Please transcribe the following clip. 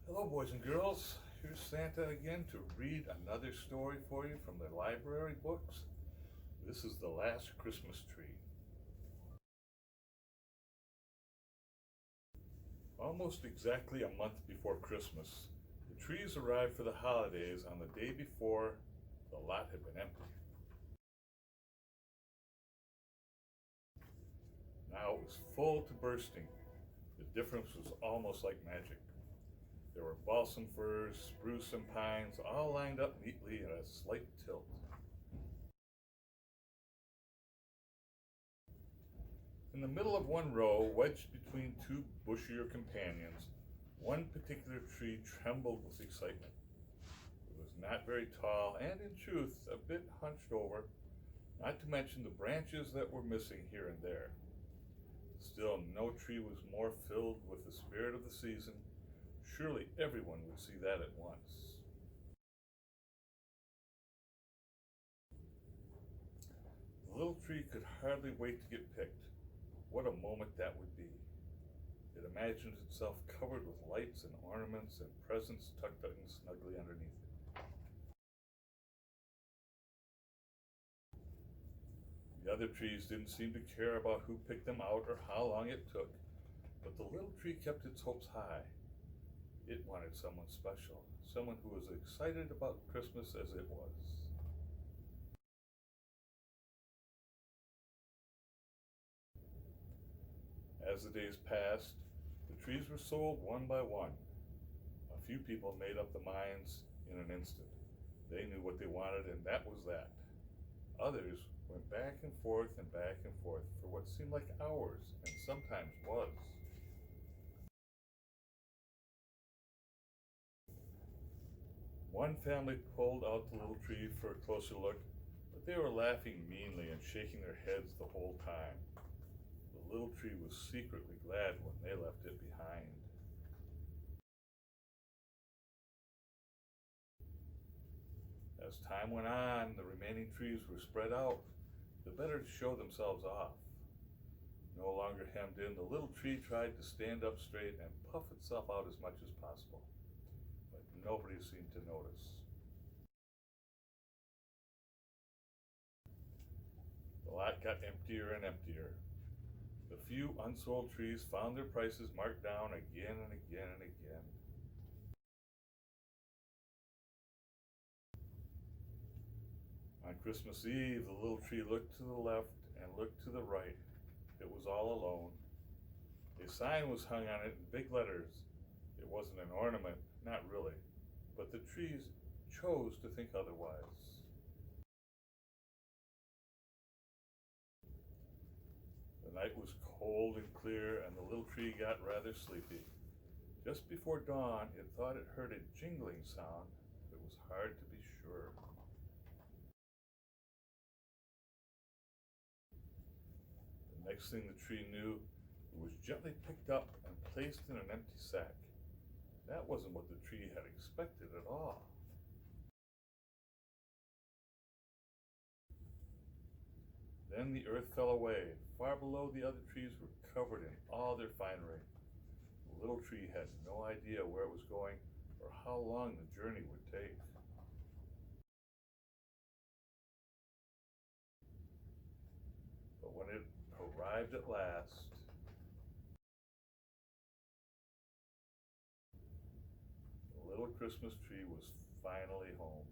Hello, boys and girls. Here's Santa again to read another story for you from the library books. This is The Last Christmas Tree. Almost exactly a month before Christmas, the trees arrived for the holidays on the day before the lot had been empty. Now it was full to bursting. The difference was almost like magic. There were balsam firs, spruce, and pines all lined up neatly at a slight tilt. In the middle of one row, wedged between two bushier companions, one particular tree trembled with excitement. It was not very tall and, in truth, a bit hunched over, not to mention the branches that were missing here and there. Still, no tree was more filled with the spirit of the season. Surely everyone would see that at once. The little tree could hardly wait to get picked. What a moment that would be. It imagined itself covered with lights and ornaments and presents tucked in snugly underneath it. The other trees didn't seem to care about who picked them out or how long it took, but the little tree kept its hopes high. It wanted someone special, someone who was excited about Christmas as it was. As the days passed, the trees were sold one by one. A few people made up the minds in an instant. They knew what they wanted, and that was that. Others went back and forth for what seemed like hours, and sometimes was. One family pulled out the little tree for a closer look, but they were laughing meanly and shaking their heads the whole time. The little tree was secretly glad when they left it behind. As time went on, the remaining trees were spread out, the better to show themselves off. No longer hemmed in, the little tree tried to stand up straight and puff itself out as much as possible. But nobody seemed to notice. The lot got emptier and emptier. The few unsold trees found their prices marked down again and again and again. On Christmas Eve, the little tree looked to the left and looked to the right. It was all alone. A sign was hung on it in big letters. It wasn't an ornament, not really, but the trees chose to think otherwise. The night was cold and clear, and the little tree got rather sleepy. Just before dawn, it thought it heard a jingling sound. It was hard to be sure. The next thing the tree knew, it was gently picked up and placed in an empty sack. That wasn't what the tree had expected at all. Then the earth fell away. Far below, the other trees were covered in all their finery. The little tree had no idea where it was going or how long the journey would take. But when it arrived at last, the little Christmas tree was finally home.